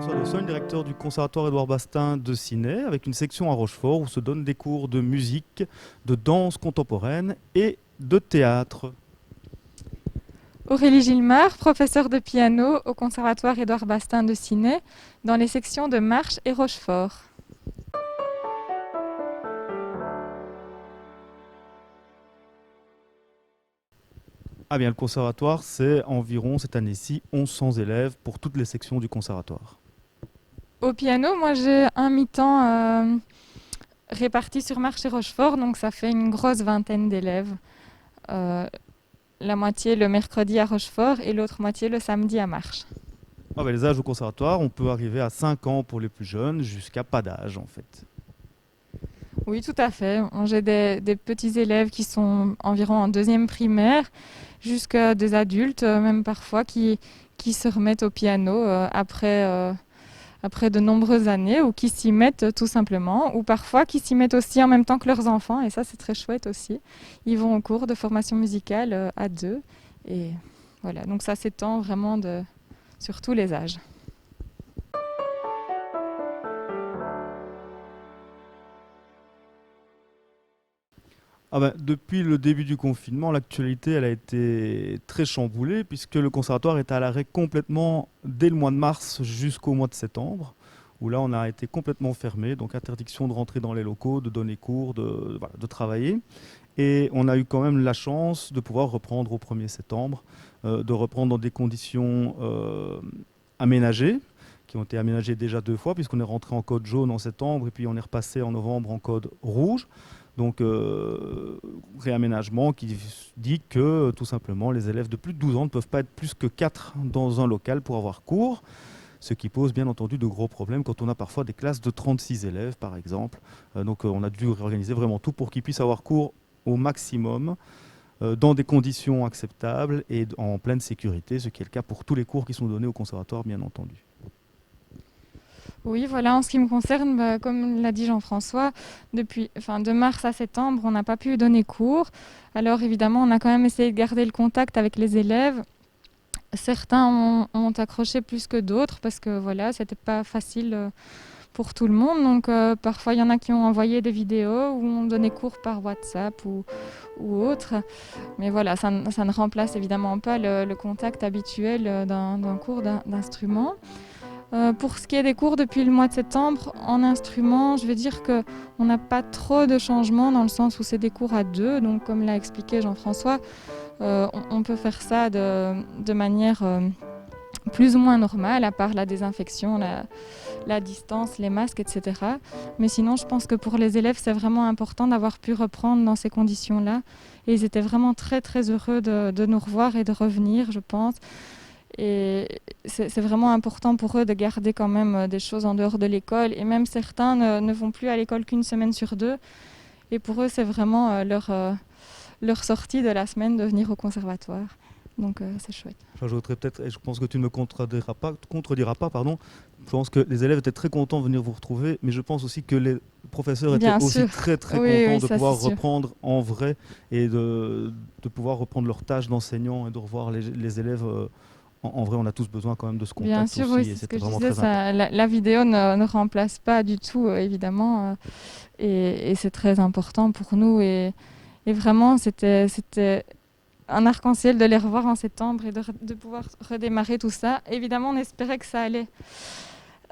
François Dessol, directeur du Conservatoire Édouard Bastaing de Ciney, avec une section à Rochefort où se donnent des cours de musique, de danse contemporaine et de théâtre. Aurélie Gilmard, professeure de piano au Conservatoire Édouard Bastaing de Ciney, dans les sections de Marche et Rochefort. Ah bien, le conservatoire, c'est environ, cette année-ci, 1100 élèves pour toutes les sections du conservatoire. Au piano, moi j'ai un mi-temps réparti sur Marche et Rochefort, donc ça fait une grosse vingtaine d'élèves. La moitié le mercredi à Rochefort et l'autre moitié le samedi à Marche. Ah ben, les âges au conservatoire, on peut arriver à 5 ans pour les plus jeunes, jusqu'à pas d'âge en fait. Oui, tout à fait. J'ai des petits élèves qui sont environ en deuxième primaire, jusqu'à des adultes, même parfois, qui se remettent au piano après de nombreuses années, ou qui s'y mettent tout simplement, ou parfois qui s'y mettent aussi en même temps que leurs enfants, et ça c'est très chouette aussi. Ils vont au cours de formation musicale à deux, et voilà, donc ça s'étend vraiment sur tous les âges. Ah ben, depuis le début du confinement, l'actualité elle a été très chamboulée puisque le conservatoire est à l'arrêt complètement dès le mois de mars jusqu'au mois de septembre, où là on a été complètement fermé, donc interdiction de rentrer dans les locaux, de donner cours, voilà, de travailler. Et on a eu quand même la chance de pouvoir reprendre au 1er septembre, de reprendre dans des conditions aménagées, qui ont été aménagées déjà 2 fois, puisqu'on est rentré en code jaune en septembre et puis on est repassé en novembre en code rouge. Donc réaménagement qui dit que tout simplement les élèves de plus de 12 ans ne peuvent pas être plus que 4 dans un local pour avoir cours, ce qui pose bien entendu de gros problèmes quand on a parfois des classes de 36 élèves par exemple. Donc on a dû réorganiser vraiment tout pour qu'ils puissent avoir cours au maximum, dans des conditions acceptables et en pleine sécurité, ce qui est le cas pour tous les cours qui sont donnés au conservatoire bien entendu. Oui, voilà, en ce qui me concerne, comme l'a dit Jean-François, de mars à septembre, on n'a pas pu donner cours. Alors évidemment, on a quand même essayé de garder le contact avec les élèves. Certains ont accroché plus que d'autres parce que voilà, c'était pas facile pour tout le monde. Donc parfois, il y en a qui ont envoyé des vidéos ou ont donné cours par WhatsApp ou autre. Mais voilà, ça ne remplace évidemment pas le contact habituel d'un cours d'instrument. Pour ce qui est des cours depuis le mois de septembre, en instrument, je vais dire qu'on n'a pas trop de changements dans le sens où c'est des cours à deux. Donc comme l'a expliqué Jean-François, on peut faire ça de manière plus ou moins normale, à part la désinfection, la distance, les masques, etc. Mais sinon, je pense que pour les élèves, c'est vraiment important d'avoir pu reprendre dans ces conditions-là. Et ils étaient vraiment très très heureux de nous revoir et de revenir, je pense. Et c'est vraiment important pour eux de garder quand même des choses en dehors de l'école. Et même certains ne vont plus à l'école qu'une semaine sur deux. Et pour eux, c'est vraiment leur sortie de la semaine de venir au conservatoire. Donc c'est chouette. J'ajouterais peut-être, et je pense que tu ne me contrediras pas, pardon. Je pense que les élèves étaient très contents de venir vous retrouver, mais je pense aussi que les professeurs étaient Bien aussi sûr. très très Oui, contents oui, de ça pouvoir c'est sûr. reprendre en vrai et de pouvoir reprendre leur tâche d'enseignant et de revoir les élèves. En vrai, on a tous besoin quand même de ce Bien contact sûr, aussi, oui, et c'est ce que c'était je vraiment disais. très important. La vidéo ne remplace pas du tout, évidemment. Et c'est très important pour nous. Et vraiment, c'était un arc-en-ciel de les revoir en septembre et de pouvoir redémarrer tout ça. Évidemment, on espérait que ça allait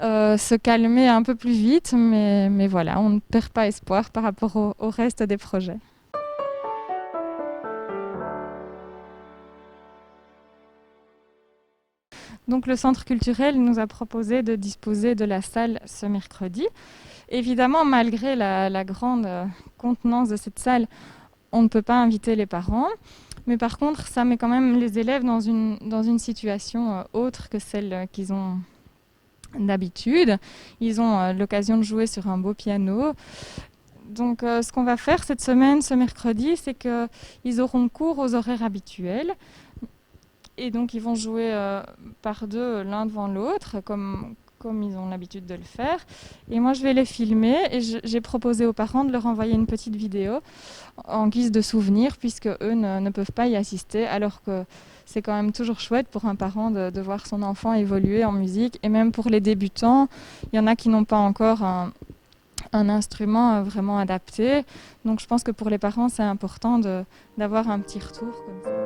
se calmer un peu plus vite, mais voilà, on ne perd pas espoir par rapport au reste des projets. Donc le centre culturel nous a proposé de disposer de la salle ce mercredi. Évidemment, malgré la grande contenance de cette salle, on ne peut pas inviter les parents. Mais par contre, ça met quand même les élèves dans une situation autre que celle qu'ils ont d'habitude. Ils ont l'occasion de jouer sur un beau piano. Donc ce qu'on va faire cette semaine, ce mercredi, c'est qu'ils auront cours aux horaires habituels. Et donc ils vont jouer par deux l'un devant l'autre, comme ils ont l'habitude de le faire. Et moi je vais les filmer et j'ai proposé aux parents de leur envoyer une petite vidéo en guise de souvenir, puisque eux ne peuvent pas y assister, alors que c'est quand même toujours chouette pour un parent de voir son enfant évoluer en musique. Et même pour les débutants, il y en a qui n'ont pas encore un instrument vraiment adapté. Donc je pense que pour les parents, c'est important d'avoir un petit retour comme ça.